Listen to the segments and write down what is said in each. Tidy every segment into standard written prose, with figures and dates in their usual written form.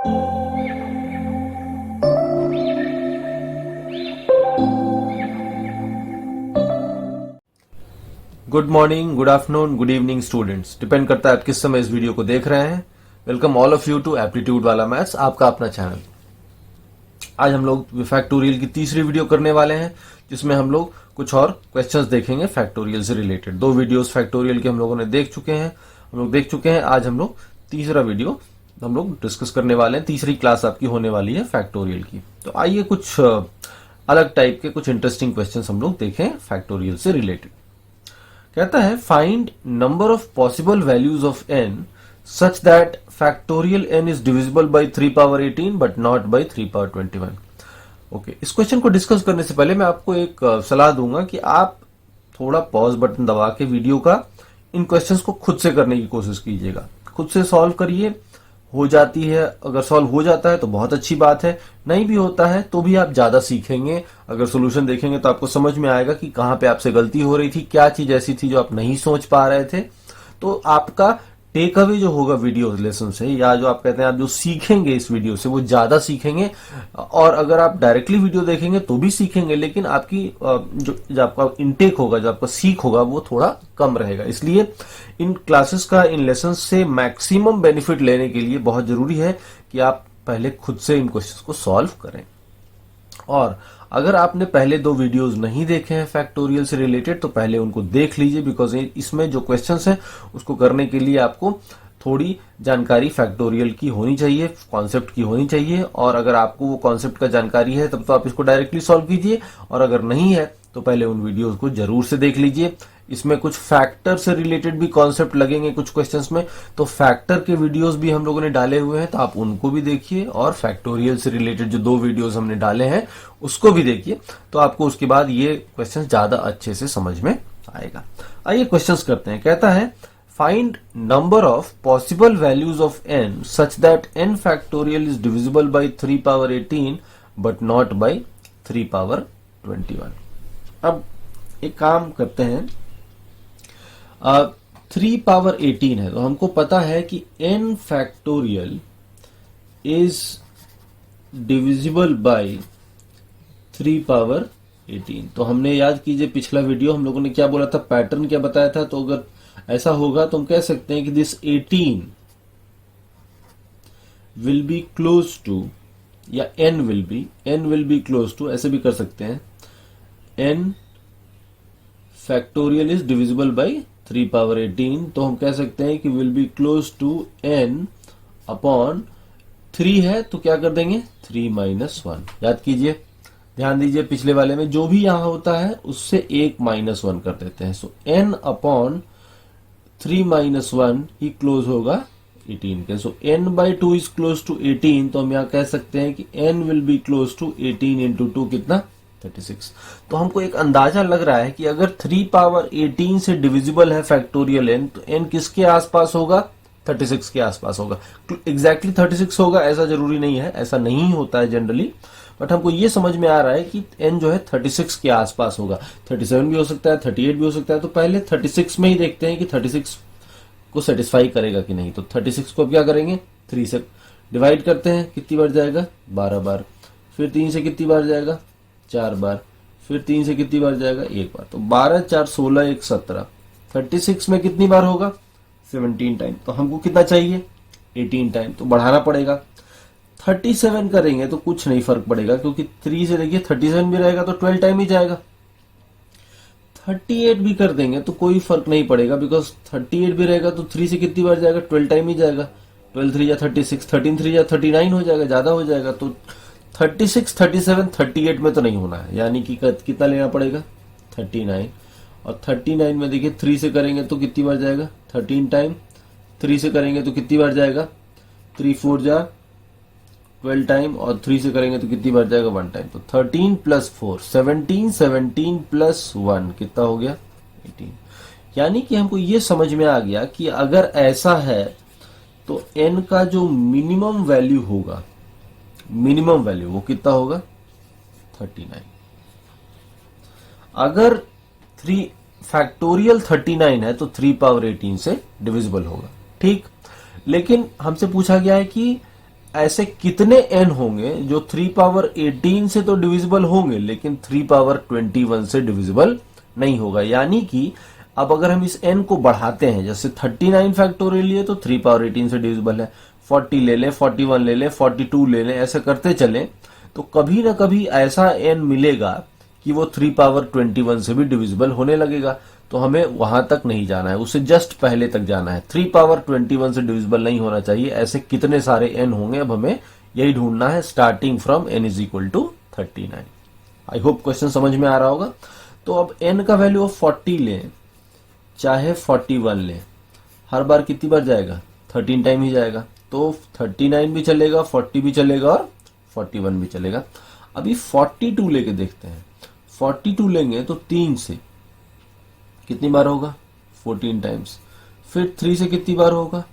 Good morning, good afternoon, good evening students. Depend करता है आप किस समय इस वीडियो को देख रहे हैं। Welcome all of you to aptitude वाला मैथ्स, आपका अपना चैनल। आज हम लोग फैक्टोरियल की तीसरी वीडियो करने वाले हैं, जिसमें हम लोग कुछ और क्वेश्चंस देखेंगे फैक्टोरियल से रिलेटेड। 2 वीडियोस फैक्टोरियल के हम लोगों ने देख चुके हैं। आज हम लोग तीसरा वीडियो हम लोग डिस्कस करने वाले हैं। तीसरी क्लास आपकी होने वाली है फैक्टोरियल की। तो आइए कुछ अलग टाइप के कुछ इंटरेस्टिंग क्वेश्चंस हम लोग देखें फैक्टोरियल से रिलेटेड। कहता है find number of possible values of n such that factorial n is divisible by 3 power 18 but not by 3 power 21। Okay, इस क्वेश्चन को डिस्कस करने से पहले मैं आपको एक सलाह दूंगा कि आप थोड़ा पॉज बटन दबा के वीडियो का इन क्वेश्चंस को खुद से करने की कोशिश कीजिएगा। खुद से सॉल्व करिए। हो जाती है, अगर सॉल्व हो जाता है तो बहुत अच्छी बात है, नहीं भी होता है तो भी आप ज्यादा सीखेंगे। अगर सोल्यूशन देखेंगे तो आपको समझ में आएगा कि कहां पे आपसे गलती हो रही थी, क्या चीज ऐसी थी जो आप नहीं सोच पा रहे थे। तो आपका टेक अवे जो होगा वीडियो लेसन से, या जो आप कहते हैं आप जो सीखेंगे इस वीडियो से, वो ज्यादा सीखेंगे। और अगर आप डायरेक्टली वीडियो देखेंगे तो भी सीखेंगे, लेकिन आपकी जो आपका इनटेक होगा, जो आपका सीख होगा, वो थोड़ा कम रहेगा। इसलिए इन क्लासेस का, इन लेसन से मैक्सिमम बेनिफिट लेने के लिए बहुत जरूरी है कि आप पहले खुद से इन क्वेश्चंस को सॉल्व करें। और अगर आपने पहले 2 वीडियोस नहीं देखे हैं फैक्टोरियल से रिलेटेड तो पहले उनको देख लीजिए, बिकॉज इसमें जो क्वेश्चंस हैं उसको करने के लिए आपको थोड़ी जानकारी फैक्टोरियल की होनी चाहिए, कॉन्सेप्ट की होनी चाहिए। और अगर आपको वो कॉन्सेप्ट का जानकारी है तब तो आप इसको डायरेक्टली सॉल्व कीजिए, और अगर नहीं है तो पहले उन वीडियोस को जरूर से देख लीजिए। इसमें कुछ फैक्टर से रिलेटेड भी कॉन्सेप्ट लगेंगे कुछ क्वेश्चंस में, तो फैक्टर के वीडियोस भी हम लोगों ने डाले हुए हैं, तो आप उनको भी देखिए। और फैक्टोरियल से रिलेटेड जो 2 वीडियोस हमने डाले हैं उसको भी देखिए, तो आपको उसके बाद ये क्वेश्चन ज्यादा अच्छे से समझ में आएगा। आइए क्वेश्चंस करते हैं। कहता है find number of possible values of n such that n factorial is divisible by 3 power 18 but not by 3 power 21। अब एक काम करते हैं, 3 पावर 18 है तो हमको पता है कि n factorial is divisible by 3 power 18। तो हमने याद कीजिए पिछला वीडियो हम लोगों ने क्या बोला था, पैटर्न क्या बताया था। तो अगर ऐसा होगा तो हम कह सकते हैं कि this 18 will be close to, या n will be close to, ऐसे भी कर सकते हैं, n factorial is divisible by 3 power 18। तो हम कह सकते हैं कि will be close to n upon 3 है तो क्या कर देंगे 3 माइनस 1। याद कीजिए, ध्यान दीजिए, पिछले वाले में जो भी यहां होता है उससे 1 माइनस 1 कर देते हैं। सो n अपॉन 3 माइनस 1 ही क्लोज होगा 18 के। So n by 2 is close to 18। तो हम यहां कह सकते हैं कि n will be close to 18 into 2 कितना 36। तो हमको एक अंदाजा लग रहा है कि अगर 3 पावर 18 से डिविजिबल है फैक्टोरियल n, तो n किसके आसपास होगा, 36 के आसपास होगा। एग्जैक्टली 36 होगा ऐसा जरूरी नहीं है, ऐसा नहीं होता है जनरली, बट हमको ये समझ में आ रहा है कि n जो है 36 के आसपास होगा। 37 भी हो सकता है, 38 भी हो सकता है। तो पहले 36 में ही देखते हैं कि 36 को सेटिस्फाई करेगा कि नहीं। तो 36 को अब क्या करेंगे, 3 से डिवाइड करते हैं, कितनी बार जाएगा 12 बार। फिर 3 से कितनी बार जाएगा 4 बार। फिर 3 से कितनी बार जाएगा 1 बार। तो 12 4 16 1 17। 36 में कितनी बार होगा 17 टाइम। तो हमको कितना चाहिए 18 टाइम, तो बढ़ाना पड़ेगा। 37 करेंगे तो कुछ नहीं फर्क पड़ेगा, क्योंकि 3 से देखिए 37 भी रहेगा तो 12 टाइम ही जाएगा। 38 भी कर देंगे तो कोई फर्क नहीं पड़ेगा, बिकॉज 38 भी रहेगा तो 3 से कितनी बार जाएगा 12 टाइम ही जाएगा। 12 3 या 36, 13 3 या 39 हो जाएगा, ज्यादा हो जाएगा। तो 36 37 38 में तो नहीं होना है, यानी कि कितना लेना पड़ेगा 39। और 39 में देखिए 3 से करेंगे तो कितनी बार जाएगा 13 टाइम। 3 से करेंगे तो कितनी बार जाएगा 3 4 जा 12 टाइम। और 3 से करेंगे तो कितनी बार जाएगा 1 टाइम। तो 13 प्लस 4 17, 17 प्लस 1 कितना हो गया 18। यानी कि हमको ये समझ में आ गया कि अगर ऐसा है तो n का जो मिनिमम वैल्यू होगा, मिनिमम वैल्यू वो कितना होगा 39। अगर 3 फैक्टोरियल 39 है तो 3 पावर 18 से डिविजिबल होगा, ठीक। लेकिन हमसे पूछा गया है कि ऐसे कितने n होंगे जो 3 पावर 18 से तो डिविजिबल होंगे लेकिन 3 पावर 21 से डिविजिबल नहीं होगा। यानी कि अब अगर हम इस n को बढ़ाते हैं, जैसे 39 फैक्टोरियल लिए तो 3 पावर 18 से डिविजिबल है, 40 ले लें, 41 ले लें, 42 ले लें, ऐसे करते चलें तो कभी ना कभी ऐसा n मिलेगा कि वो 3 पावर 21 से भी डिविजिबल होने लगेगा। तो हमें वहां तक नहीं जाना है, उससे जस्ट पहले तक जाना है। 3 पावर 21 से डिविजिबल नहीं होना चाहिए, ऐसे कितने सारे n होंगे अब हमें यही ढूंढना है, starting from n is equal to 39। I hope question समझ में आ रहा होगा। तो अब n का वैल्यू ऑफ 40 लें चाहे 41 लें, हर बार कितनी बार जाएगा, 13 टाइम ही जाएगा। तो 39 भी चलेगा, 40 भी चलेगा और 41 भी चलेगा। अभी 42 लेके देखते हैं। 42 लेंगे तो 3 से कितनी बार होगा, 14 टाइम्स। फिर 3 से कितनी बार होगा,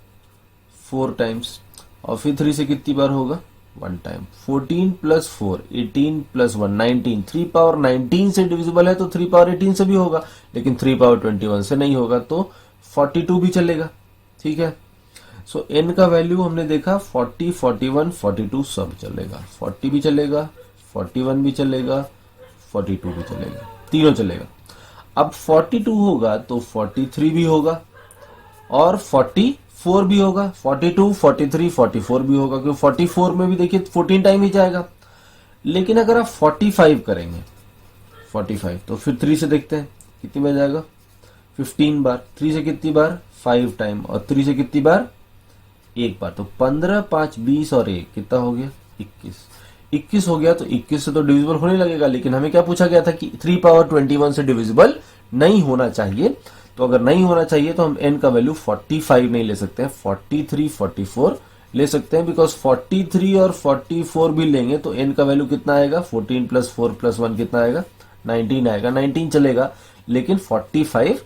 4 टाइम्स। और फिर 3 से कितनी बार होगा, 1 टाइम। 14 plus 4 18 plus 1 19। 3 पावर 19 से डिविजिबल है तो 3 पावर 18 से भी होगा, लेकिन 3 पावर 21 से नहीं होगा। तो 42 भी चलेगा। ठीक है, सो n का वैल्यू हमने देखा 40 41 42 सब चलेगा। 40 भी चलेगा, 41 भी चलेगा, 42 भी चलेगा, तीनों चलेगा। अब 42 होगा तो 43 भी होगा और 44 भी होगा। 42 43 44 भी होगा, क्योंकि 44 में भी देखिए 14 टाइम ही जाएगा। लेकिन अगर आप 45 करेंगे, 45 तो फिर 3 से देखते हैं कितनी बार जाएगा, 15 बार। 3 से कितनी बार, 5 टाइम। और 3 से कितनी बार, 1 बार। तो 15 5 20 और 1 कितना हो गया, 21। 21 हो गया तो 21 से तो डिविजिबल होने लगेगा, लेकिन हमें क्या पूछा गया था कि 3 पावर 21 से डिविजिबल नहीं होना चाहिए। तो अगर नहीं होना चाहिए तो हम n का वैल्यू 45 नहीं ले सकते हैं, 43 44 ले सकते हैं। बिकॉज 43 और 44 भी लेंगे तो n का वैल्यू कितना आएगा, 14 प्लस 4 प्लस 1 कितना आएगा, 19 आएगा। 19 चलेगा लेकिन 45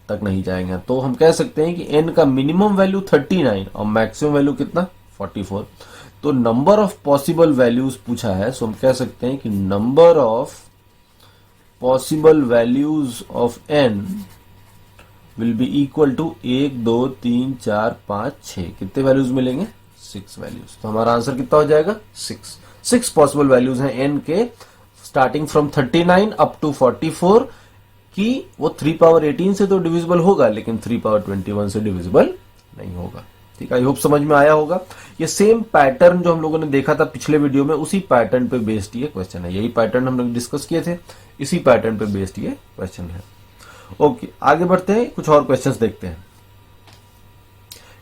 तक नहीं जाएंगे। तो हम कह सकते हैं कि n का मिनिमम वैल्यू 39 और मैक्सिमम वैल्यू कितना, 44। तो नंबर ऑफ पॉसिबल वैल्यूज पूछा है, सो हम कह सकते हैं कि number of possible values of n will be equal to 1 2 3 4 5 6। कितने वैल्यूज मिलेंगे, 6 वैल्यूज। तो हमारा आंसर कितना हो जाएगा, 6 पॉसिबल वैल्यूज हैं n के, स्टार्टिंग फ्रॉम 39 अप टू 44, कि वो 3 पावर 18 से तो डिविजिबल होगा लेकिन 3 पावर 21 से डिविजिबल नहीं होगा। ठीक है, आई होप समझ में आया होगा। ये सेम पैटर्न जो हम लोगों ने देखा था पिछले वीडियो में, उसी पैटर्न पे बेस्ड ये क्वेश्चन है। यही पैटर्न हम लोग डिस्कस किए थे, इसी पैटर्न पे बेस्ड ये क्वेश्चन है। ओके, आगे बढ़ते हैं, कुछ और क्वेश्चंस देखते हैं।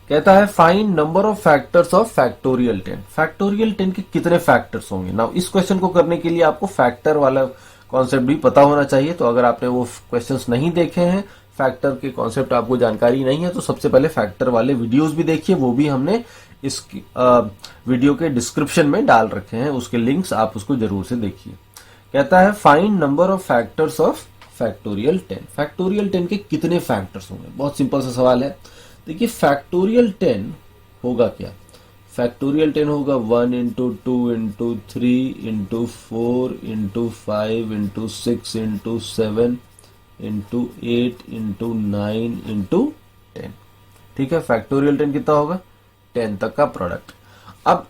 कहता है find number of factors of factorial 10। Factorial 10 के कितने फैक्टर्स होंगे। नाउ इस क्वेश्चन को करने के लिए आपको फैक्टर वाला कॉन्सेप्ट भी पता होना चाहिए। तो अगर आपने वो क्वेश्चंस नहीं देखे हैं, फैक्टर के कॉन्सेप्ट आपको जानकारी नहीं है, तो सबसे पहले फैक्टर वाले वीडियोस भी देखिए, वो भी हमने इस वीडियो के डिस्क्रिप्शन में डाल रखे हैं, उसके लिंक्स आप उसको जरूर से देखिए। कहता है find number of factors of factorial 10। Factorial 10 के कितने फैक्टर्स होंगे, बहुत सिंपल सा सवाल है। देखिए फैक्टोरियल 10 होगा क्या, फैक्टोरियल 10 होगा 1 into 2 into 3 into 4 into 5 into 6 into 7 into 8 into 9 into 10। ठीक है, फैक्टोरियल 10 कितना होगा, 10 तक का प्रोडक्ट। अब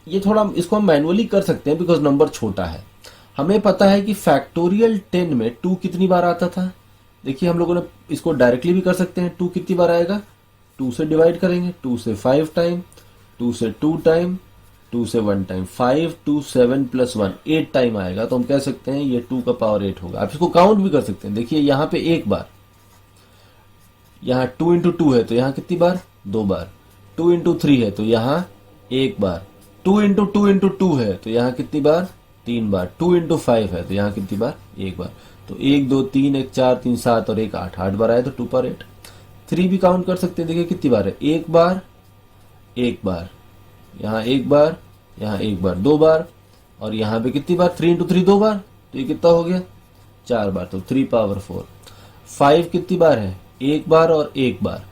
ये थोड़ा इसको हम मैनुअली कर सकते हैं बिकॉज नंबर छोटा है। हमें पता है कि फैक्टोरियल 10 में 2 कितनी बार आता था। देखिए हम लोगों ने इसको डायरेक्टली भी कर सकते हैं। 2 कितनी बार आएगा, 2 से डिवाइड करेंगे, 2 से 5 टाइम, 2 से 2 टाइम, 2 से 1 टाइम, 5 2 7 प्लस 1 8 टाइम आएगा। तो हम कह सकते हैं ये 2 का पावर 8 होगा। आप इसको काउंट भी कर सकते हैं। देखिए यहाँ पे एक बार, यहाँ 2 इंटू 2 है तो यहाँ कितनी बार, 2 बार। 2 इंटू 3 है तो यहाँ 1 बार। 2 इंटू 2 इंटू 2 है तो यहाँ कितनी बार, 3 बार। 2 इंटू 5 है तो यहाँ कितनी बार, 1 बार। तो 1 2 3 1 4 3 7 और 1 8, 8 बार आया तो 2 पावर 8। 3 भी काउंट कर सकते हैं। देखिए कितनी बार है, 1 बार, 1 बार, यहाँ 1 बार, यहाँ 1 बार, 2 बार, और यहाँ पे कितनी बार, 3 इंटू 3 2 बार, तो ये कितना हो गया, 4 बार। तो 3 पावर 4। 5 कितनी बार है, 1 बार और 1 बार,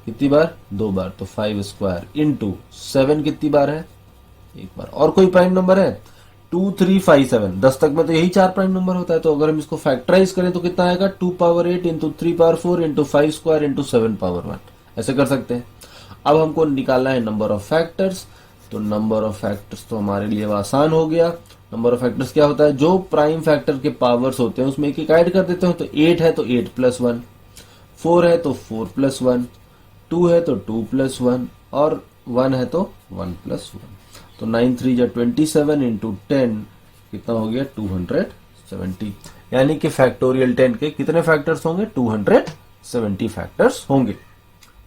कितनी बार, 2 बार। तो 5 स्क्वायर इंटू 7 कितनी बार है, 1 बार। और कोई प्राइम नंबर है, 2 3 5 7, 10 तक में तो यही 4 प्राइम नंबर होता है। तो अगर हम इसको फैक्टराइज करें तो कितना आएगा, 2 power 8 into 3 power 4 into 5 square into 7 power 1, ऐसे कर सकते हैं। अब हमको निकालना है नंबर ऑफ फैक्टर्स। तो नंबर ऑफ फैक्टर्स तो हमारे लिए आसान हो गया। नंबर ऑफ फैक्टर्स क्या होता है, जो प्राइम फैक्टर के पावर्स होते हैं उसमें एक एक ऐड कर देते हो। तो 8 है तो 8 प्लस 1, 4 है तो 4 प्लस 1, 2 है तो 2 प्लस 1 और 1 है तो 1 प्लस 1। तो 9 3 जा 27 इंटू 10 कितना हो गया 270। यानी कि फैक्टोरियल 10 के कितने फैक्टर्स होंगे, 270 फैक्टर्स होंगे।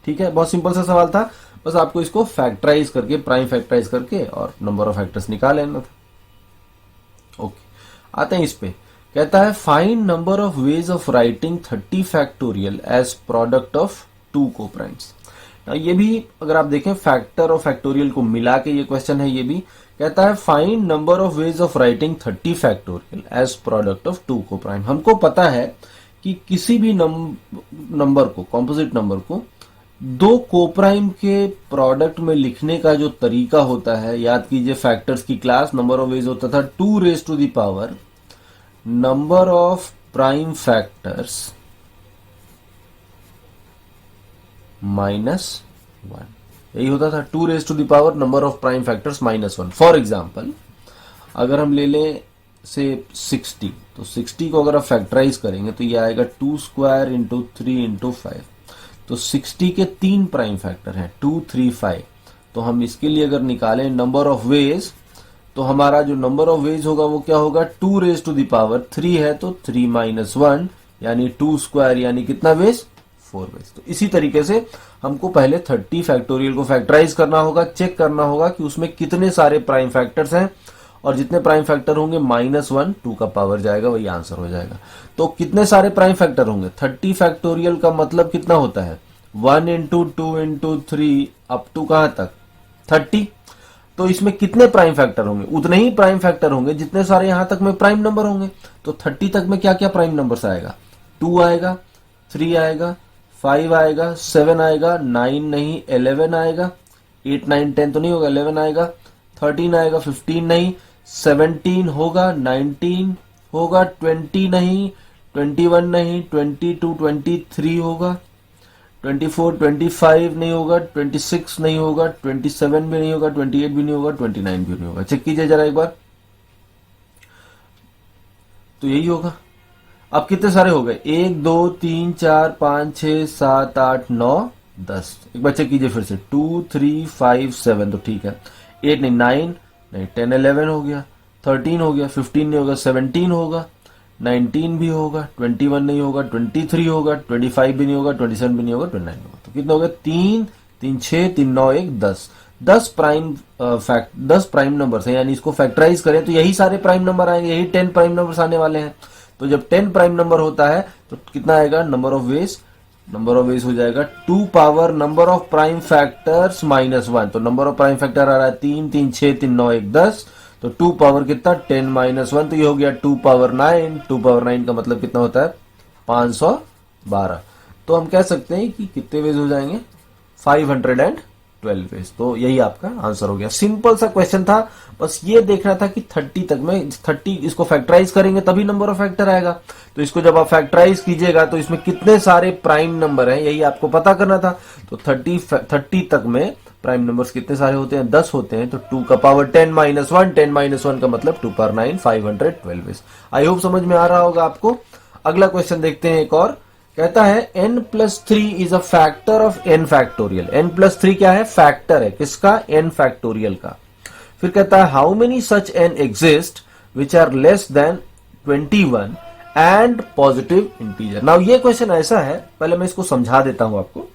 ठीक है, बहुत सिंपल सा सवाल था, बस आपको इसको फैक्टराइज करके, प्राइम फैक्टराइज करके और नंबर ऑफ फैक्टर्स निकाल लेना था। ओके, आते हैं इस पे। कहता है find number of ways of writing 30 factorial as product of two coprimes. ये भी अगर आप देखें फैक्टर और फैक्टोरियल को मिला के ये क्वेश्चन है। ये भी कहता है find number of ways of writing 30 factorial as product of two coprime. हमको पता है कि किसी भी नंबर को, कॉम्पोजिट नंबर को दो कोप्राइम के प्रोडक्ट में लिखने का जो तरीका होता है, याद कीजिए फैक्टर्स की क्लास, नंबर ऑफ वेज होता था 2 raise to the power number of prime factors -1। यही होता था 2 raise to the power number of prime factors -1। For example अगर हम ले लें से 60, तो 60 को अगर आप फैक्टराइज करेंगे तो ये आएगा 2 स्क्वायर इंटू 3 इंटू 5। तो 60 के 3 प्राइम फैक्टर हैं 2 3 5। तो हम इसके लिए अगर निकालें नंबर ऑफ वेज, तो हमारा जो नंबर ऑफ वेज होगा वो क्या होगा, 2 रेज टू द पावर 3 है तो 3 माइनस 1 यानी 2 स्क्वायर यानी कितना वेज, 4 वेज। तो इसी तरीके से हमको पहले 30 फैक्टोरियल को फैक्टराइज करना होगा, चेक करना होगा कि उसमें कितने सारे प्राइम फैक्टर्स हैं और जितने प्राइम फैक्टर होंगे -1 2 का पावर जाएगा, वही आंसर हो जाएगा। तो कितने सारे प्राइम फैक्टर होंगे, 30 फैक्टोरियल का मतलब कितना होता है 1 इंटू 2 इंटू 3 अप टू कहां तक 30। तो इसमें कितने प्राइम फैक्टर होंगे, उतने ही प्राइम फैक्टर होंगे जितने सारे यहां तक में प्राइम नंबर होंगे। तो 30 तक में क्या क्या प्राइम नंबर्स आएगा, 2 आएगा, 3 आएगा, 5 आएगा, 7 आएगा, 9 नहीं 11 आएगा, 8 9 10 तो नहीं होगा, 11 आएगा, 13 आएगा, 15 नहीं, 17 होगा, 19 होगा, 20 नहीं, 21 नहीं, 22 23 होगा, 24 25 नहीं होगा, 26 नहीं होगा, 27 भी नहीं होगा, 28 भी नहीं होगा, 29 भी नहीं होगा। चेक कीजिए जरा एक बार, तो यही होगा। अब कितने सारे हो गए, 1 2 3 4 5 6 7 8 9 10। एक बार चेक कीजिए फिर से, 2 3 5 7 तो ठीक है, 8 नहीं 9 नहीं 10 11 हो गया, 13 हो गया, 15 नहीं होगा, 17 होगा, 19 भी होगा, 21 नहीं होगा, 23 होगा, 25 भी नहीं होगा, 27 भी नहीं होगा, 29 होगा। तो कितना हो गया, 3 3 6 3 9 1 10। 10 प्राइम नंबर है, यानी इसको फैक्टराइज करें तो यही सारे प्राइम नंबर आएंगे, यही 10 प्राइम नंबर आने वाले हैं। तो जब 10 प्राइम नंबर होता है तो कितना आएगा, नंबर ऑफ वेज हो जाएगा 2 power number of prime factors -1। तो नंबर ऑफ प्राइम फैक्टर आ रहा है 3 3 6 3 9 1 10। तो 2 पावर कितना 10 -1, तो ये हो गया 2 पावर 9। 2 पावर 9 का मतलब कितना होता है 512। तो हम कह सकते हैं कि कितने वेज हो जाएंगे 512 वेज। तो यही आपका आंसर हो गया। सिंपल सा क्वेश्चन था, बस ये देखना था कि 30 तक में 30 इसको फैक्टराइज करेंगे तभी नंबर ऑफ फैक्टर आएगा। तो इसको जब आप फैक्टराइज कीजिएगा तो इसमें कितने सारे प्राइम नंबर हैं यही आपको पता करना था। तो 30 तक में प्राइम नंबर्स कितने सारे होते हैं, 10 होते हैं। तो 2 का पावर 10 -1, 10 -1 का मतलब 2 पावर 9 512। आई होप समझ में आ रहा होगा आपको। अगला क्वेश्चन देखते हैं एक और। कहता है n+3 is a factor of n factorial. n+3 क्या है, फैक्टर है किसका, n फैक्टोरियल का। फिर कहता है how many such n exist which are less than 21 and positive integer. Now ये क्वेश्चन ऐसा है, पहले मैं इसको समझा देता हूं आपको।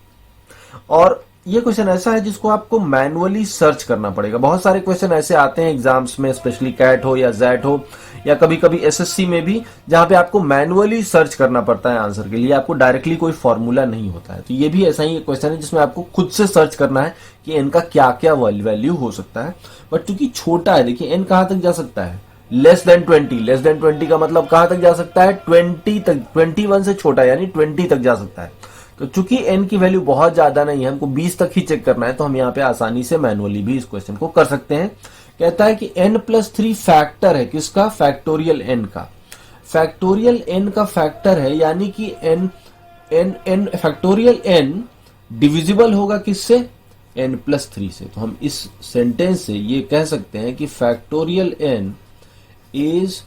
और ये क्वेश्चन ऐसा है जिसको आपको मैनुअली सर्च करना पड़ेगा। बहुत सारे क्वेश्चन ऐसे आते हैं एग्जाम्स में, स्पेशली कैट हो या जैट हो या कभी कभी एसएससी में भी, जहां पे आपको मैनुअली सर्च करना पड़ता है आंसर के लिए, आपको डायरेक्टली कोई फॉर्मूला नहीं होता है। तो ये भी ऐसा ही एक क्वेश्चन है जिसमें आपको खुद से सर्च करना है कि एन का क्या क्या वैल्यू हो सकता है। बट चूंकि छोटा है, देखिए एन कहां तक जा सकता है, लेस देन 20 का मतलब कहां तक जा सकता है, 20 तक, 21 से छोटा यानी 20 तक जा सकता है। तो चूंकि n की वैल्यू बहुत ज्यादा नहीं है, हमको 20 तक ही चेक करना है, तो हम यहाँ पे आसानी से मैनुअली भी इस क्वेश्चन को कर सकते हैं। कहता है कि n+3 फैक्टर है किसका, फैक्टोरियल n का। फैक्टोरियल n का फैक्टर है, यानी कि n फैक्टोरियल n डिविजिबल होगा किससे, n+3 से। तो हम इस सेंटेंस से ये कह सकते हैं कि factorial n is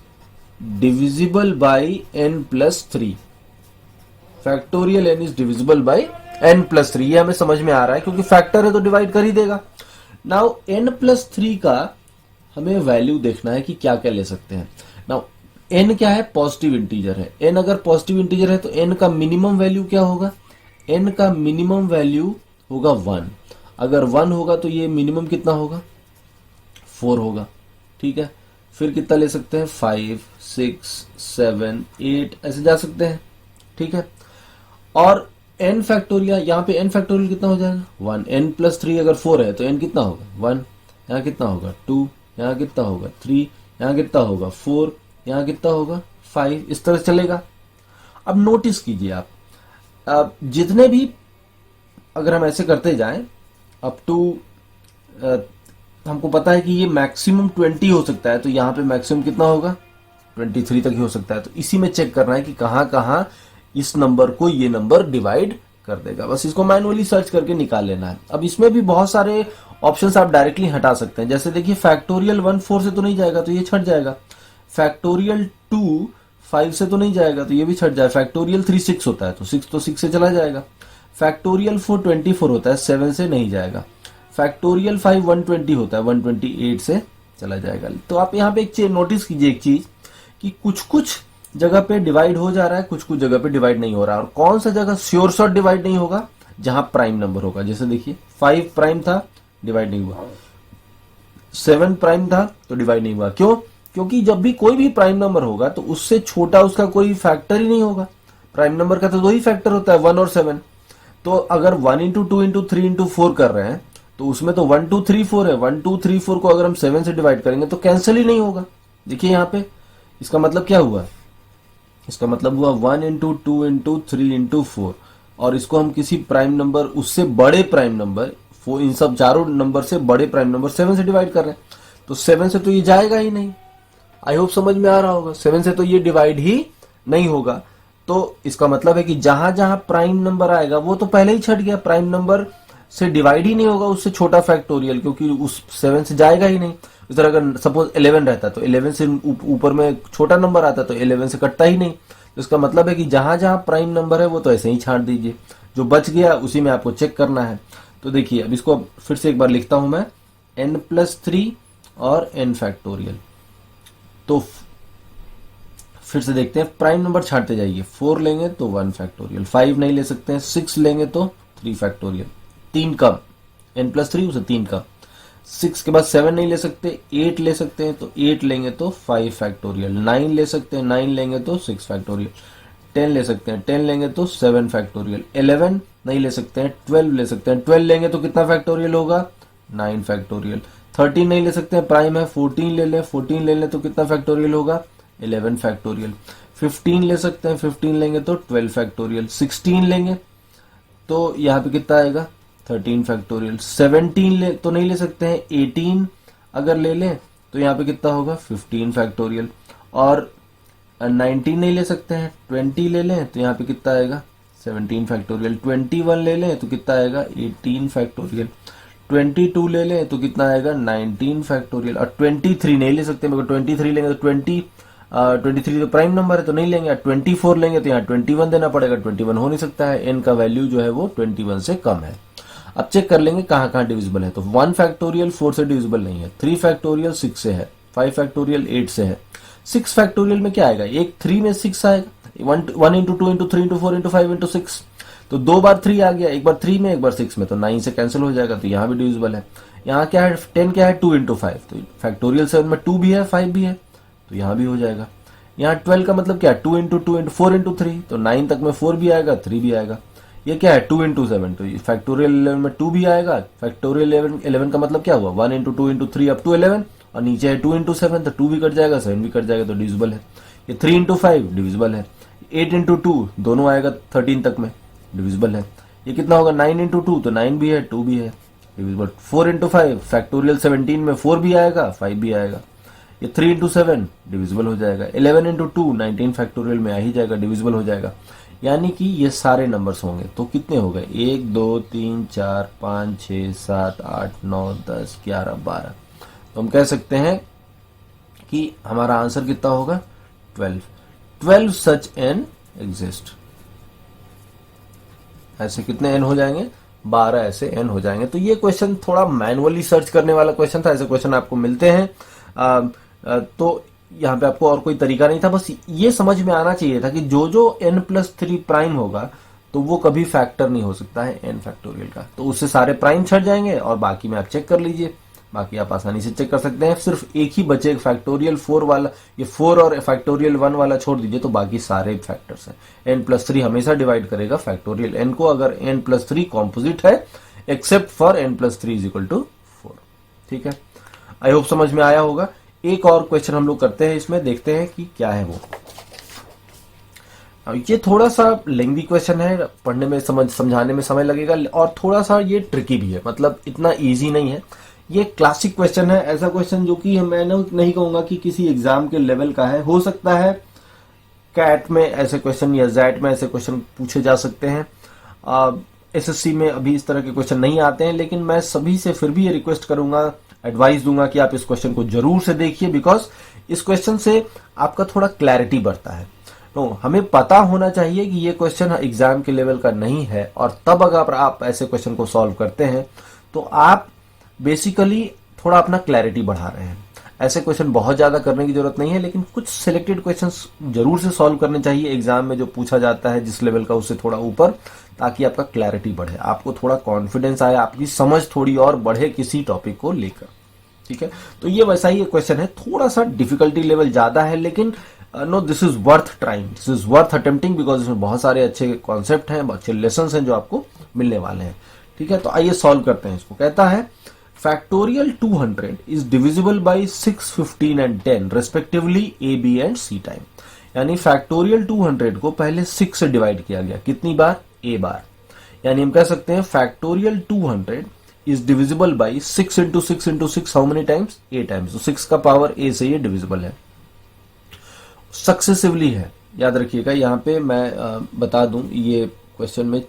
divisible by n+3। Factorial n is divisible by n+3। ये हमें समझ में आ रहा है क्योंकि फैक्टर है तो डिवाइड कर ही देगा। नाउ n+3 का हमें वैल्यू देखना है कि क्या क्या ले सकते हैं। नाउ n क्या है? पॉजिटिव इंटीजर है। n अगर पॉजिटिव इंटीजर है तो n का मिनिमम वैल्यू क्या होगा? n का मिनिमम वैल्यू होगा 1। अगर 1 होगा तो ये मिनिमम कितना होगा? 4 होगा। ठीक है, फिर कितना ले सकते हैं? 5, 6, 7, 8 ऐसे जा सकते हैं। ठीक है, और n फैक्टोरियल, यहाँ पे n फैक्टोरियल कितना हो जाएगा? 1। n+3 अगर 4 है तो n कितना होगा? 1। यहाँ कितना होगा? 2। यहाँ कितना होगा? 3। यहाँ कितना होगा? 4। यहाँ कितना होगा? 5। इस तरह चलेगा। अब नोटिस कीजिए आप, अब जितने भी अगर हम ऐसे करते जाएं अप टू, हमको पता है कि ये मैक्सिमम 20 हो सकता है, तो यहाँ पे मैक्सिमम कितना होगा? 23 तक ही हो सकता है। तो इसी में चेक करना है कि कहाँ कहाँ इस नंबर को ये नंबर डिवाइड कर देगा। बस इसको मैनुअली सर्च करके निकाल लेना है। अब इसमें भी बहुत सारे ऑप्शंस आप डायरेक्टली हटा सकते हैं। जैसे देखिए, फैक्टोरियल 1 4 से तो नहीं जाएगा, तो ये छट जाएगा। फैक्टोरियल 2 5 से तो नहीं जाएगा, तो ये भी छट जाएगा। फैक्टोरियल 3 6 होता है, तो 6 से चला जाएगा। फैक्टोरियल 4 24 होता है, 7 से नहीं जाएगा। फैक्टोरियल 5 120 होता है, 128 से चला जाएगा। तो आप यहाँ पे एक चीज नोटिस कीजिए, एक चीज कि कुछ कुछ जगह पे डिवाइड हो जा रहा है, कुछ कुछ जगह पे डिवाइड नहीं हो रहा है। और कौन सा जगह श्योर शॉट डिवाइड नहीं होगा? जहां प्राइम नंबर होगा। जैसे देखिए 5 प्राइम था, डिवाइड नहीं हुआ। 7 प्राइम था तो डिवाइड नहीं हुआ। क्यों? क्योंकि जब भी कोई भी प्राइम नंबर होगा तो उससे छोटा उसका कोई फैक्टर ही नहीं होगा। प्राइम नंबर का तो 2 ही फैक्टर होता है, 1 और 7। तो अगर 1 इंटू 2 इंटू 3 इंटू 4 कर रहे हैं तो उसमें तो 1 2 3 4 है। 1 2 3 4 को अगर हम 7 से डिवाइड करेंगे तो कैंसिल ही नहीं होगा। देखिए यहाँ पे इसका मतलब क्या हुआ? इसका मतलब हुआ 1 इंटू 2 इंटू 3 इंटू 4, और इसको हम किसी प्राइम नंबर, उससे बड़े प्राइम नंबर, इन सब चारों नंबर से बड़े प्राइम नंबर 7 से डिवाइड कर रहे हैं, तो 7 से तो ये जाएगा ही नहीं। आई होप समझ में आ रहा होगा। 7 से तो ये डिवाइड ही नहीं होगा। तो इसका मतलब है कि जहां जहां प्राइम नंबर आएगा वो तो पहले ही छट गया, प्राइम नंबर से डिवाइड ही नहीं होगा उससे छोटा फैक्टोरियल, क्योंकि उस 7 से जाएगा ही नहीं। इस तरह अगर सपोज 11 रहता तो 11 से ऊपर में छोटा नंबर आता तो 11 से कटता ही नहीं। तो इसका मतलब है कि जहां जहां प्राइम नंबर है वो तो ऐसे ही छांट दीजिए, जो बच गया उसी में आपको चेक करना है। तो देखिए, अब इसको फिर से एक बार लिखता हूं मैं, n+3 और n फैक्टोरियल। तो फिर से देखते हैं, प्राइम नंबर छांटते जाइए। 4 लेंगे तो 1 फैक्टोरियल, 5 नहीं ले सकते हैं, 6 लेंगे तो 3 फैक्टोरियल, 3 कम, n+3 उसे 3 कम। 6 के बाद 7 नहीं ले सकते, 8 ले सकते हैं, तो 8 लेंगे तो 5 फैक्टोरियल। 9 ले सकते हैं, 9 लेंगे तो 6 फैक्टोरियल। 10 ले सकते हैं, 10 लेंगे तो 7 फैक्टोरियल। 11 नहीं ले सकते हैं, 12 ले सकते हैं, 12 लेंगे तो कितना फैक्टोरियल होगा? 9 फैक्टोरियल। 13 नहीं ले सकते हैं, प्राइम है, 14 ले लें, 14 ले लें तो कितना फैक्टोरियल होगा? 11 फैक्टोरियल। 15 ले सकते हैं, 15 लेंगे तो 12 फैक्टोरियल। 16 लेंगे तो यहाँ पे कितना आएगा? 13 फैक्टोरियल। 17 ले तो नहीं ले सकते हैं, 18 अगर ले लें तो यहाँ पे कितना होगा? 15 फैक्टोरियल। और 19 नहीं ले सकते हैं, 20 ले लें तो यहाँ पे कितना आएगा? 17 फैक्टोरियल। 21 ले लें तो कितना आएगा? 18 फैक्टोरियल। 22 ले लें तो कितना आएगा? 19 फैक्टोरियल। और 23 नहीं ले सकते, मगर 23 लेंगे तो 23 तो प्राइम नंबर है तो नहीं लेंगे। 24 लेंगे तो यहाँ 21 देना पड़ेगा, 21 हो नहीं सकता है, n का वैल्यू जो है वो 21 से कम है। अब चेक कर लेंगे कहाँ कहाँ डिविजिबल है। तो 1 फैक्टोरियल 4 से डिविजिबल नहीं है, 3 फैक्टोरियल 6 से है, 5 फैक्टोरियल 8 से है। 6 फैक्टोरियल में क्या आएगा? एक 3 में 6 आएगा, 1 into 2 into 3 into 4 into 5 into 6, तो 2 बार 3 आ गया, एक बार 3 में एक बार 6 में, तो 9 से कैंसिल हो जाएगा, तो यहाँ भी डिविजिबल है। यहाँ क्या है? 10 क्या है? 2 इंटू 5, तो फैक्टोरियल 7 में 2 भी है 5 भी है, तो यहाँ भी हो जाएगा। यहाँ 12 का मतलब क्या है? 2 इंटू 2 इंटू 4 इंटू 3, तो 9 तक में 4 भी आएगा 3 भी आएगा। ये क्या है? 2 इंटू 7, तो फैक्टोरियल 11 में 2 भी आएगा। फैक्टोरियल 11 का मतलब क्या हुआ? 1 इंटू 2 इंटू 3 अप टू 11, और नीचे है 2 इंटू 7, तो 2 भी कट जाएगा 7 भी कट जाएगा, तो डिविजिबल है। ये 3 इंटू 5 डिविजिबल है। 8 इंटू 2 दोनों आएगा 13 तक में, डिविजिबल है। ये कितना होगा? 9 इंटू 2, तो 9 भी है 2 भी है, डिविजिबल। 4 इंटू 5 फैक्टोरियल 17 में 4 भी आएगा 5 भी आएगा। ये 3 इंटू 7 डिविजिबल हो जाएगा। 11 इंटू 2 19 फैक्टोरियल में आ ही जाएगा, डिविजिबल हो जाएगा। यानी कि ये सारे नंबर्स होंगे। तो कितने हो गए, 1 2 3 4 5 6 7 8 9 10 11 12। तो हम कह सकते हैं कि हमारा आंसर कितना होगा, 12 सच एन एग्जिस्ट। ऐसे कितने एन हो जाएंगे, 12 ऐसे एन हो जाएंगे। तो ये क्वेश्चन थोड़ा मैनुअली सर्च करने वाला क्वेश्चन था। ऐसे क्वेश्चन आपको मिलते हैं। तो यहाँ पे आपको और कोई तरीका नहीं था, बस ये समझ में आना चाहिए था कि जो n+3 प्राइम होगा तो वो कभी फैक्टर नहीं हो सकता है n फैक्टोरियल का। तो उससे सारे प्राइम छट जाएंगे और बाकी में आप चेक कर लीजिए, बाकी आप आसानी से चेक कर सकते हैं। सिर्फ एक ही बचे फैक्टोरियल 4 वाला, ये 4 और फैक्टोरियल 1 वाला छोड़ दीजिए तो बाकी सारे फैक्टर्स हैं। n+3 हमेशा डिवाइड करेगा फैक्टोरियल n को अगर n+3 कॉम्पोजिट है, except for n+3 is equal to 4। ठीक है, आई होप समझ में आया होगा। एक और क्वेश्चन हम लोग करते हैं इसमें, देखते हैं कि क्या है वो। ये थोड़ा सा लेंथी क्वेश्चन है, पढ़ने में समझाने में समय लगेगा और थोड़ा सा ये ट्रिकी भी है, मतलब इतना इजी नहीं है। ये क्लासिक क्वेश्चन है, ऐसा क्वेश्चन जो कि मैं नहीं कहूंगा कि किसी एग्जाम के लेवल का है। हो सकता है कैट में ऐसे क्वेश्चन या जैट में ऐसे क्वेश्चन पूछे जा सकते हैं। एसएससी में अभी इस तरह के क्वेश्चन नहीं आते हैं, लेकिन मैं सभी से फिर भी ये रिक्वेस्ट करूंगा, एडवाइस दूंगा कि आप इस क्वेश्चन को जरूर से देखिए, बिकॉज इस क्वेश्चन से आपका थोड़ा क्लैरिटी बढ़ता है। तो हमें पता होना चाहिए कि ये क्वेश्चन एग्जाम के लेवल का नहीं है, और तब अगर आप ऐसे क्वेश्चन को सॉल्व करते हैं तो आप बेसिकली थोड़ा अपना क्लैरिटी बढ़ा रहे हैं। ऐसे क्वेश्चन बहुत ज्यादा करने की जरूरत नहीं है, लेकिन कुछ सिलेक्टेड क्वेश्चंस जरूर से सॉल्व करने चाहिए एग्जाम में जो पूछा जाता है जिस लेवल का, उससे थोड़ा ऊपर, ताकि आपका क्लैरिटी बढ़े, आपको थोड़ा कॉन्फिडेंस आए, आपकी समझ थोड़ी और बढ़े किसी टॉपिक को लेकर। ठीक है, तो ये वैसा ही एक क्वेश्चन है, थोड़ा सा डिफिकल्टी लेवल ज्यादा है, लेकिन no, this is worth trying, this is worth attempting, because इसमें बहुत सारे अच्छे कॉन्सेप्ट हैं, अच्छे लेसन हैं जो आपको मिलने वाले हैं। ठीक है, तो आइए सॉल्व करते हैं इसको। कहता है factorial 200 is divisible by 6, 15 and 10 respectively a, b and c time. यानी फैक्टोरियल 200 को पहले 6 से डिवाइड किया गया, कितनी बार, a बार। यानी हम कह सकते हैं factorial 200 is divisible by 6 into 6 into 6 how many times, a times. तो 6 का पावर a से ये डिविजिबल है, सक्सेसिवली है। याद रखिएगा, यहाँ पे मैं बता दूं ये क्वेश्चन में,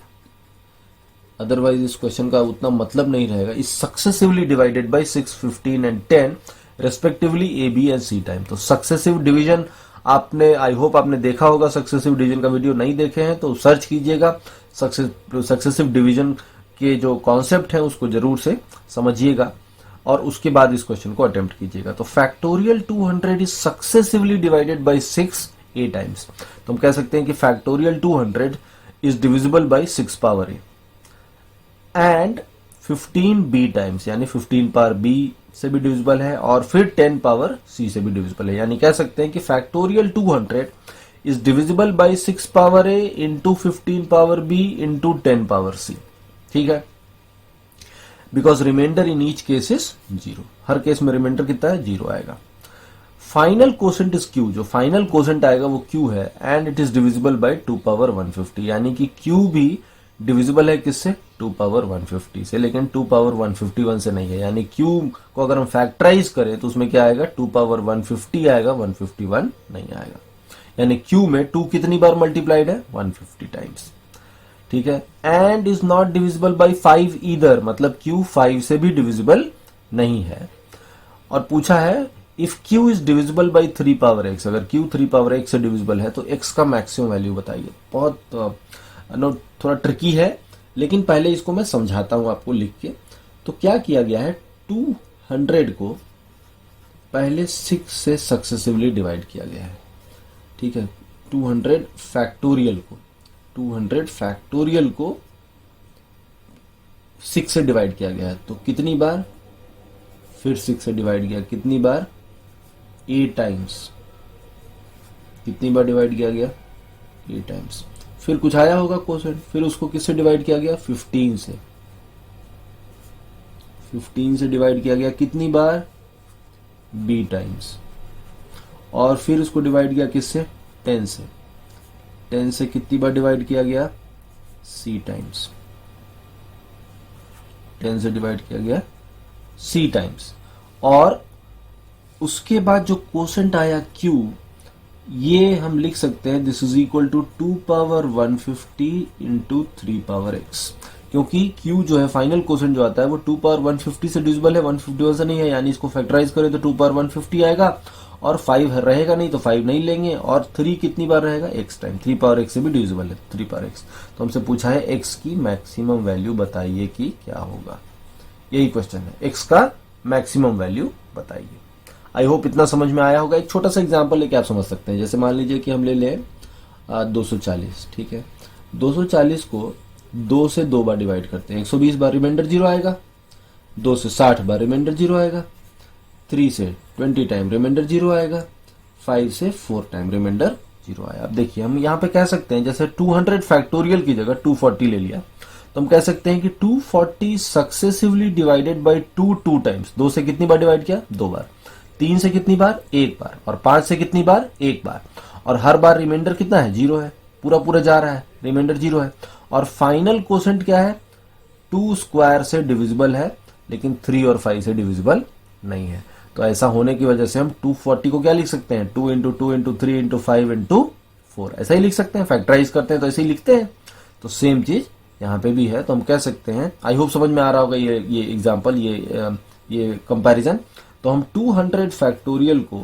अदरवाइज इस क्वेश्चन का उतना मतलब नहीं रहेगा। Is successively divided by 6, 15 and 10 respectively A, B and C time. तो सक्सेसिव डिवीजन आपने, आई होप आपने देखा होगा, सक्सेसिव डिवीजन का वीडियो नहीं देखे हैं तो सर्च कीजिएगा। सक्सेसिव डिवीजन के जो कॉन्सेप्ट है उसको जरूर से समझिएगा और उसके बाद इस क्वेश्चन को अटेम्प्ट कीजिएगा। तो factorial 200 is successively divided by 6 A times. तो हम कह सकते हैं कि factorial 200 is divisible by 6 power A and 15 B times, यानी 15 पावर बी से भी डिविजिबल है और फिर 10 पावर सी से भी डिविजिबल है। यानी कह सकते हैं कि factorial 200 is divisible by 6 power A into 15 power B into 10 power C. ठीक है, because remainder in each case is 0, हर केस में रिमाइंडर कितना है, 0 आएगा। फाइनल कोसेंट इज क्यू, जो फाइनल कोसेंट आएगा वो क्यू है, and it is divisible by 2 power 150। यानी कि क्यू भी डिविजिबल है किससे, 2 पावर 150 से, लेकिन 2 पावर 151 से नहीं है। यानी क्यू को अगर हम फैक्टराइज करें तो उसमें क्या आएगा, 2 पावर 150 आएगा, 151 नहीं आएगा। यानी क्यू में 2 कितनी बार मल्टीप्लाइड है, 150 टाइम्स। ठीक है, and is not divisible by 5 either, मतलब क्यू 5 से भी डिविजिबल नहीं है। और पूछा है if Q is divisible by 3 power x, अगर क्यू 3 पावर एक्स से डिविजिबल है तो एक्स का मैक्सिमम वैल्यू बताइए। बहुत थोड़ा ट्रिकी है, लेकिन पहले इसको मैं समझाता हूं आपको लिख के। तो क्या किया गया है, 200 को पहले 6 से सक्सेसिवली डिवाइड किया गया है। ठीक है, 200 फैक्टोरियल को 6 से डिवाइड किया गया है। तो कितनी बार, फिर 6 से डिवाइड किया, कितनी बार, a टाइम्स। कितनी बार डिवाइड किया गया, a टाइम्स। फिर कुछ आया होगा कोसेंट, फिर उसको किससे डिवाइड किया गया, 15 से। 15 से डिवाइड किया गया, कितनी बार, b टाइम्स। और फिर उसको डिवाइड किया किससे, 10 से। 10 से कितनी बार डिवाइड किया गया, c टाइम्स। 10 से डिवाइड किया गया c टाइम्स। और उसके बाद जो कोसेंट आया q, ये हम लिख सकते हैं this is equal to 2 power 150 into 3 power X, क्योंकि q जो है फाइनल क्वोशेंट जो आता है वो 2 पावर 150 से डिविजिबल है, 151 से नहीं है, यानी इसको फैक्टराइज करें तो 2 पावर 150 आएगा और 5 रहेगा नहीं तो 5 नहीं लेंगे, और 3 कितनी बार रहेगा x टाइम, 3 पावर x से भी डिविजिबल है 3 पावर x। तो हमसे पूछा है x की मैक्सिमम वैल्यू बताइए कि क्या होगा, यही क्वेश्चन है, x का मैक्सिमम वैल्यू बताइए। आई होप इतना समझ में आया होगा। एक छोटा सा एग्जांपल लेके आप समझ सकते हैं, जैसे मान लीजिए कि हम ले लें 240, ठीक है, 240 को 2 से 2 बार डिवाइड करते हैं, 120 बार रिमाइंडर 0 आएगा, 2 से 60 बार रिमाइंडर 0 आएगा, 3 से 20 टाइम रिमाइंडर 0 आएगा, 5 से 4 टाइम रिमाइंडर 0 आया। अब देखिए हम यहाँ पे कह सकते हैं, जैसे 200 फैक्टोरियल की जगह 240 ले लिया, तो हम कह सकते हैं कि 240 सक्सेसिवली डिवाइडेड बाई 2 टाइम्स। 2 से कितनी बार डिवाइड किया, 2 बार, 3 से कितनी बार, 1 बार, और 5 से कितनी बार, 1 बार, और हर बार रिमाइंडर कितना है, 0 है, पूरा पूरा जा रहा है, रिमाइंडर 0 है, और फाइनल क्वोशेंट क्या है, 2 स्क्वायर से डिविजिबल है लेकिन 3 और 5 से डिविजिबल नहीं है। तो ऐसा होने की वजह से हम 240 को क्या लिख सकते हैं, 2 इंटू 2 इंटू 3 इंटू 5 इंटू 4, ऐसा ही लिख सकते हैं, फैक्टराइज करते हैं तो ऐसे ही लिखते हैं। तो सेम चीज यहाँ पे भी है, तो हम कह सकते हैं, आई होप समझ में आ रहा होगा ये एग्जाम्पल, ये कंपैरिजन। तो हम 200 फैक्टोरियल को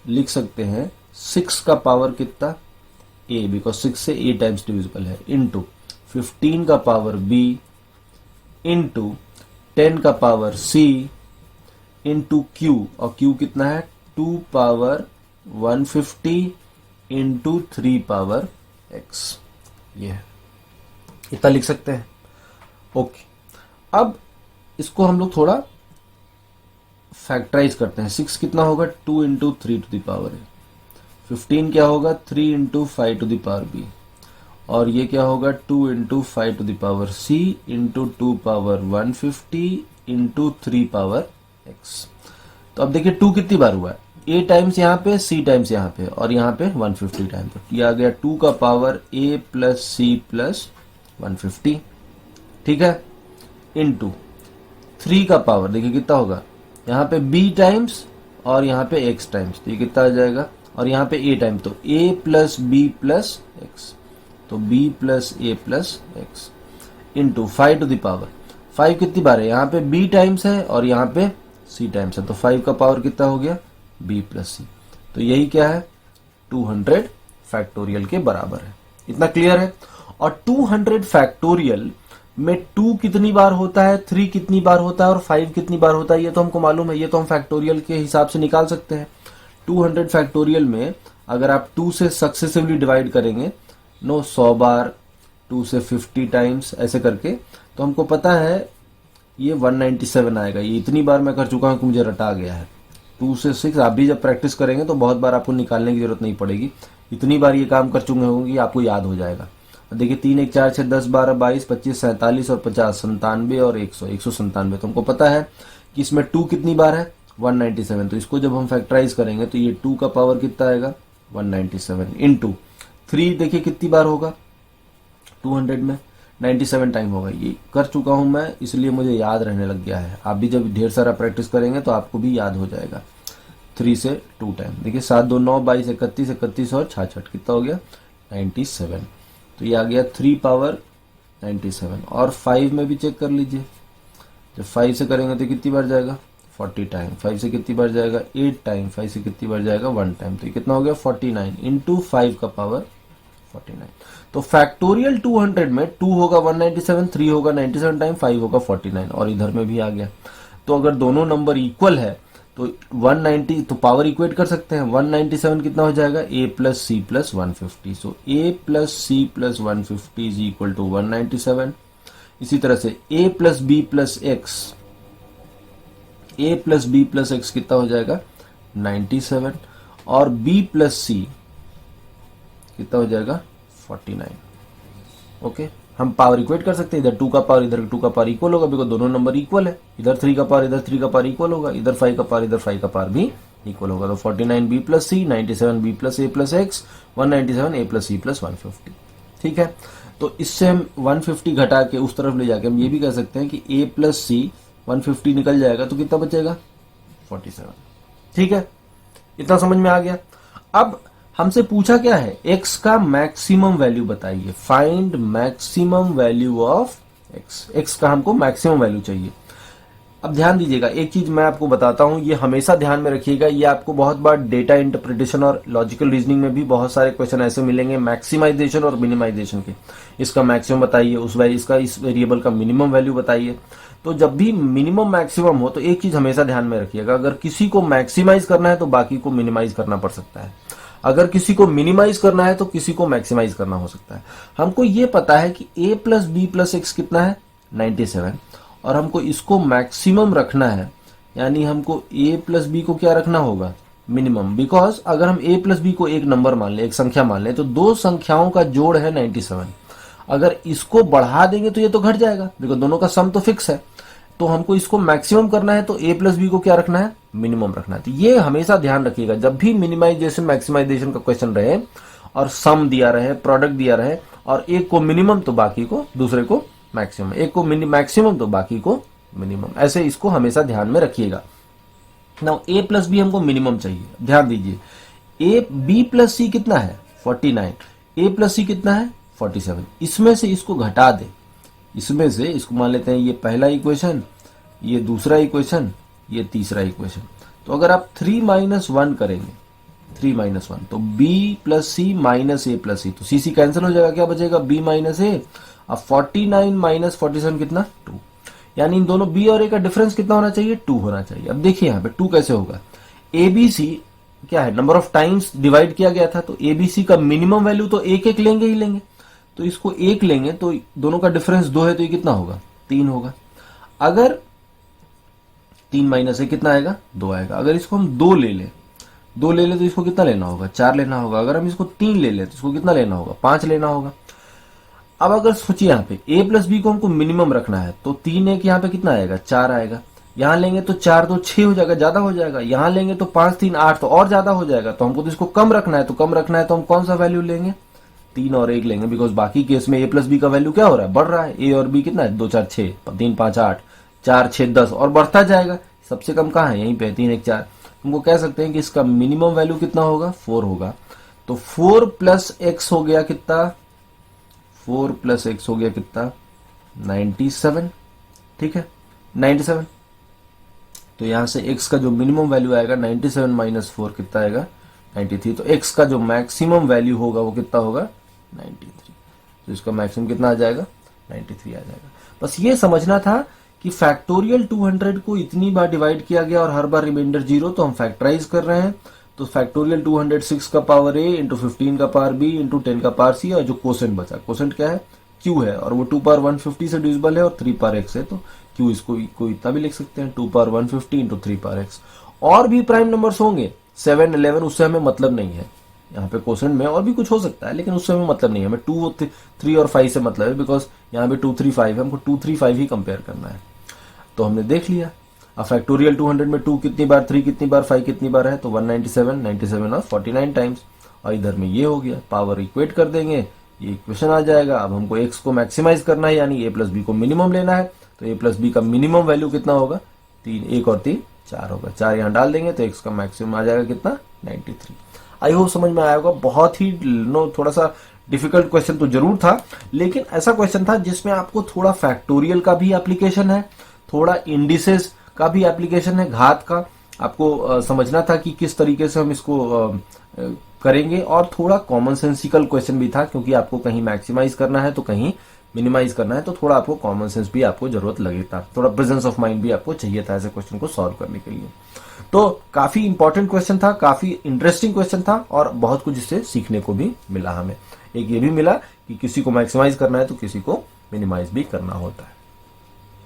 लिख सकते हैं 6 का पावर कितना, a, बिकॉज 6 से a टाइम्स डिविजिबल है, इंटू 15 का पावर b, इंटू 10 का पावर c, इंटू q, और q कितना है 2 पावर 150 इंटू 3 पावर x, ये है, इतना लिख सकते हैं। ओके, अब इसको हम लोग थोड़ा फैक्टराइज करते हैं। 6 कितना होगा, 2 into 3 to the power a, 15 क्या होगा, 3 into 5 to the power b, और ये क्या होगा 2 into 5 to the power c into 2 power 150 into 3 power x। तो अब देखिए 2 कितनी बार हुआ है, a टाइम्स यहाँ पे, c टाइम्स यहाँ पे, और यहाँ पे 150 टाइम पे, ये आ गया 2 का power a plus c plus 150, ठीक है, इंटू 3 का पावर, देखिए कितना होगा, यहाँ पे b टाइम्स और यहाँ पे x टाइम्स, तो ये कितना आ जाएगा, और यहाँ पे a टाइम, तो a plus b plus x, तो b plus a plus x, into 5 to the power, 5 कितनी बार है, यहाँ पे b टाइम्स है और यहाँ पे c टाइम्स है, तो 5 का पावर कितना हो गया, b प्लस c। तो यही क्या है, 200 फैक्टोरियल के बराबर है। इतना क्लियर है। और 200 फैक्टोरियल में 2 कितनी बार होता है, 3 कितनी बार होता है और 5 कितनी बार होता है, ये तो हमको मालूम है, ये तो हम फैक्टोरियल के हिसाब से निकाल सकते हैं। 200 फैक्टोरियल में अगर आप 2 से सक्सेसिवली डिवाइड करेंगे, 100 बार, 2 से 50 टाइम्स, ऐसे करके, तो हमको पता है ये 197 आएगा। ये इतनी बार मैं कर चुका हूं कि मुझे रटा गया है। 2 से 6 आप भी जब प्रैक्टिस करेंगे तो बहुत बार आपको निकालने की जरूरत नहीं पड़ेगी, इतनी बार ये काम कर चुके होंगे, आपको याद हो जाएगा। देखिए 3 1 4 6 10 12 22 25 47 और 50, 97 और 100, 197। तो हमको पता है कि इसमें 2 कितनी बार है, 197। तो इसको जब हम फैक्टराइज करेंगे तो ये 2 का पावर कितना आएगा, 197 इंटू 3, देखिए कितनी बार होगा 200 में, 97 टाइम होगा। ये कर चुका हूं मैं, इसलिए मुझे याद रहने लग गया है। आप भी जब ढेर सारा प्रैक्टिस करेंगे तो आपको भी याद हो जाएगा। 3 से 2 टाइम, देखिए 7 2 9 22 31 31 और 66, कितना हो गया 97। तो ये आ गया 3 पावर 97। और 5 में भी चेक कर लीजिए, जब 5 से करेंगे तो कितनी बार जाएगा 40 टाइम, 5 से कितनी बार जाएगा 8 टाइम, 5 से कितनी बार जाएगा 1 टाइम। तो ये कितना हो गया 49 इंटू 5 का पावर 49। तो फैक्टोरियल 200 में 2 होगा 197, 3 होगा 97 टाइम, 5 होगा 49, और इधर में भी आ गया। तो अगर दोनों नंबर इक्वल है तो 190, तो पावर इक्वेट कर सकते हैं। 197 कितना हो जाएगा, a plus C plus 150। So a plus C plus 150 is equal to 197। इसी तरह से a plus B plus X, a plus B plus X कितना हो जाएगा 97, और b प्लस सी कितना हो जाएगा 49। ओके, हम पावर इक्वेट कर सकते हैं, इधर 2 का पावर इधर 2 का पावर इक्वल होगा, बिकॉज दोनों नंबर इक्वल है। इधर 3 का पावर इधर 3 का पावर इक्वल होगा, इधर 5 का पावर इधर 5 का पावर भी इक्वल होगा। तो 49 बी प्लस सी, 97 बी प्लस ए प्लस एक्स, 197 ए प्लस सी प्लस 150। ठीक है, तो इससे हम 150 घटा के उस तरफ ले जाके हम ये भी कह सकते हैं कि a प्लस सी 150 निकल जाएगा तो कितना बचेगा 47। ठीक है, इतना समझ में आ गया। अब हमसे पूछा क्या है, x का मैक्सिमम वैल्यू बताइए, find maximum value of x। x का हमको मैक्सिमम वैल्यू चाहिए। अब ध्यान दीजिएगा, एक चीज मैं आपको बताता हूं, ये हमेशा ध्यान में रखिएगा, ये आपको बहुत बार डेटा इंटरप्रिटेशन और लॉजिकल रीजनिंग में भी बहुत सारे क्वेश्चन ऐसे मिलेंगे, मैक्सिमाइजेशन और मिनिमाइजेशन के। इसका मैक्सिमम बताइए, इसका इस वेरिएबल का मिनिमम वैल्यू बताइए। तो जब भी मिनिमम मैक्सिमम हो तो एक चीज हमेशा ध्यान में रखिएगा, अगर किसी को मैक्सिमाइज करना है तो बाकी को मिनिमाइज करना पड़ सकता है, अगर किसी को मिनिमाइज करना है तो किसी को मैक्सिमाइज करना हो सकता है। हमको ये पता है कि a plus B plus X कितना है 97, और हमको इसको मैक्सिमम रखना है, यानी हमको a प्लस बी को क्या रखना होगा, मिनिमम। बिकॉज अगर हम a प्लस बी को एक नंबर मान ले, एक संख्या मान ले, तो दो संख्याओं का जोड़ है 97। अगर इसको बढ़ा देंगे तो ये तो घट जाएगा, बिकॉज दोनों का सम तो फिक्स है। तो हमको इसको मैक्सिमम करना है तो a प्लस बी को क्या रखना है, मिनिमम रखना है। तो ये हमेशा ध्यान रखिएगा, जब भी मिनिमाइजेशन मैक्सिमाइजेशन का क्वेश्चन रहे और सम दिया रहे, प्रोडक्ट दिया रहे, और एक को मिनिमम तो बाकी को, दूसरे को मैक्सिमम, एक को मैक्सिमम तो बाकी को मिनिमम, ऐसे इसको हमेशा ध्यान में रखिएगा। नाउ a प्लस बी हमको मिनिमम चाहिए, ध्यान दीजिए, a b प्लस सी कितना है 49, a प्लस सी कितना है 47। इसमें से इसको घटा दे, इसमें से इसको मान लेते हैं ये पहला इक्वेशन, ये दूसरा इक्वेशन, ये तीसरा इक्वेशन। तो अगर आप 3 - 1 करेंगे, 3 - 1, तो b plus C minus a plus C, तो सी सी कैंसिल हो जाएगा, क्या बचेगा b माइनस a। अब 49 माइनस 47 कितना 2, यानी इन दोनों b और a का डिफरेंस कितना होना चाहिए 2 होना चाहिए। अब देखिए यहाँ पे 2 कैसे होगा, abc क्या है, नंबर ऑफ टाइम्स डिवाइड किया गया था, तो abc का मिनिमम वैल्यू तो एक एक लेंगे ही लेंगे, तो इसको एक लेंगे तो दोनों का डिफरेंस 2 है, तो ये कितना होगा 3 होगा। अगर 3 माइनस से कितना आएगा 2 आएगा। अगर इसको हम 2 ले लें, 2 ले लें तो इसको कितना लेना होगा 4 लेना होगा। अगर हम इसको 3 ले लें तो इसको कितना लेना होगा 5 लेना होगा। अब अगर सोचिए यहाँ पे a प्लस बी को हमको मिनिमम रखना है, तो 3 एक यहाँ पे कितना आएगा 4 आएगा। यहाँ लेंगे तो 4 तो 6 हो जाएगा, ज्यादा हो जाएगा। यहाँ लेंगे तो 5 3 8 तो और ज्यादा हो जाएगा। तो हमको तो इसको कम रखना है, तो कम रखना है तो हम कौन सा वैल्यू लेंगे 3 और 1 लेंगे, बिकॉज बाकी केस में a प्लस बी का वैल्यू क्या हो रहा है बढ़ रहा है। a और b कितना है 2 4 6, 3 5 8, 4 6 10 और बढ़ता जाएगा। सबसे कम कहाँ है यहीं पे 3 1 4। हमको कह सकते हैं कि इसका मिनिमम वैल्यू कितना होगा 4 होगा। तो 4 प्लस एक्स हो गया कितना, 4 प्लस एक्स हो गया कितना 97, ठीक है 97। तो यहां से x का जो मिनिमम वैल्यू आएगा 97 माइनस 4 कितना आएगा 93। तो x का जो मैक्सिमम वैल्यू होगा वो कितना होगा 93। तो इसका मैक्सिमम कितना आ जाएगा 93 आ जाएगा। बस ये समझना था कि फैक्टोरियल 200 को इतनी बार डिवाइड किया गया और हर बार रिमाइंडर 0, तो हम फैक्टराइज कर रहे हैं। तो फैक्टोरियल 206 का पावर a इंटू 15 का पावर b इंटू 10 का पावर c, और जो कोसेंट बचा, कोसेंट क्या है q है, और वो 2 पावर 150 से डिविजिबल है और 3 पावर x है। तो q इसको इतना भी लिख सकते हैं 2 पावर 150 इंटू 3 पावर x। और भी प्राइम नंबर्स होंगे 7 11, उससे हमें मतलब नहीं है। यहाँ पे कोसेंट में और भी कुछ हो सकता है, लेकिन उससे हमें मतलब नहीं है। हमें 2 3 और 5 से मतलब है, बिकॉज यहाँ पे 2 3 5 है, हमको 2 3 5 ही कंपेयर करना है। तो हमने देख लिया। अब फैक्टोरियल 200 में 2 कितनी बार, 3 कितनी बार, 5 कितनी बार है, तो 197 97 और 49 टाइम्स। और इधर में ये हो गया, पावर इक्वेट कर देंगे, ये इक्वेशन आ जाएगा। अब हमको x को मैक्सिमाइज करना है, यानी a प्लस बी को मिनिमम लेना है। तो a प्लस बी का मिनिमम वैल्यू कितना होगा 3, 1 और 3 4 होगा। 4 यहाँ डाल देंगे तो x का मैक्सिमम आ जाएगा कितना 93। आई होप समझ में आया होगा। बहुत ही थोड़ा सा डिफिकल्ट क्वेश्चन तो जरूर था, लेकिन ऐसा क्वेश्चन था जिसमें आपको थोड़ा फैक्टोरियल का भी एप्लीकेशन है, थोड़ा इंडिसेस का भी एप्लीकेशन है, घात का आपको समझना था कि किस तरीके से हम इसको करेंगे, और थोड़ा कॉमन सेंसिकल क्वेश्चन भी था, क्योंकि आपको कहीं मैक्सिमाइज करना है तो कहीं मिनिमाइज करना है। तो थोड़ा आपको कॉमन सेंस भी आपको जरूरत लगेगा, थोड़ा प्रेजेंस ऑफ माइंड भी आपको चाहिए था ऐसे क्वेश्चन को सॉल्व करने के लिए। तो काफी इंपॉर्टेंट क्वेश्चन था, काफी इंटरेस्टिंग क्वेश्चन था, और बहुत कुछ इससे सीखने को भी मिला हमें। एक ये भी मिला कि किसी को मैक्सिमाइज करना है तो किसी को मिनिमाइज भी करना होता है।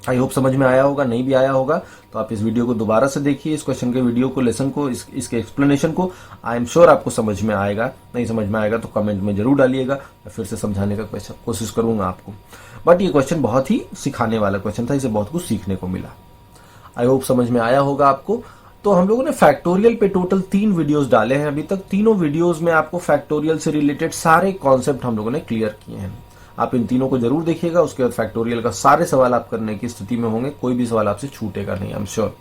आई होप समझ में आया होगा। नहीं भी आया होगा तो आप इस वीडियो को दोबारा से देखिए, इस क्वेश्चन के वीडियो को, लेसन को, इसके एक्सप्लेनेशन को। आई एम श्योर आपको समझ में आएगा। नहीं समझ में आएगा तो कमेंट में जरूर डालिएगा, मैं फिर से समझाने का कोशिश करूंगा आपको। बट ये क्वेश्चन बहुत ही सिखाने वाला क्वेश्चन था, इसे बहुत कुछ सीखने को मिला। आई होप समझ में आया होगा आपको। तो हम लोगों ने फैक्टोरियल पे टोटल 3 वीडियोस डाले हैं अभी तक। तीनों वीडियोस में आपको फैक्टोरियल से रिलेटेड सारे कॉन्सेप्ट हम लोगों ने क्लियर किए हैं। आप इन तीनों को जरूर देखिएगा। उसके बाद फैक्टोरियल का सारे सवाल आप करने की स्थिति में होंगे, कोई भी सवाल आपसे छूटेगा नहीं, आई एम श्योर।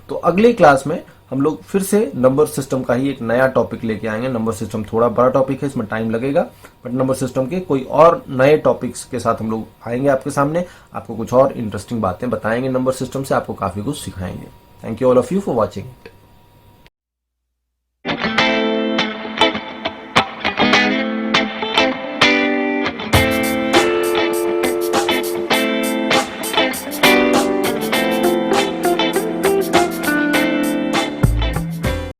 तो अगले क्लास में हम लोग फिर से नंबर सिस्टम का ही एक नया टॉपिक लेके आएंगे। नंबर सिस्टम थोड़ा बड़ा टॉपिक है, इसमें टाइम लगेगा, बट नंबर सिस्टम के कोई और नए टॉपिक्स के साथ हम लोग आएंगे आपके सामने, आपको कुछ और इंटरेस्टिंग बातें बताएंगे नंबर सिस्टम से, आपको काफी कुछ सिखाएंगे। Thank you all of you for watching it.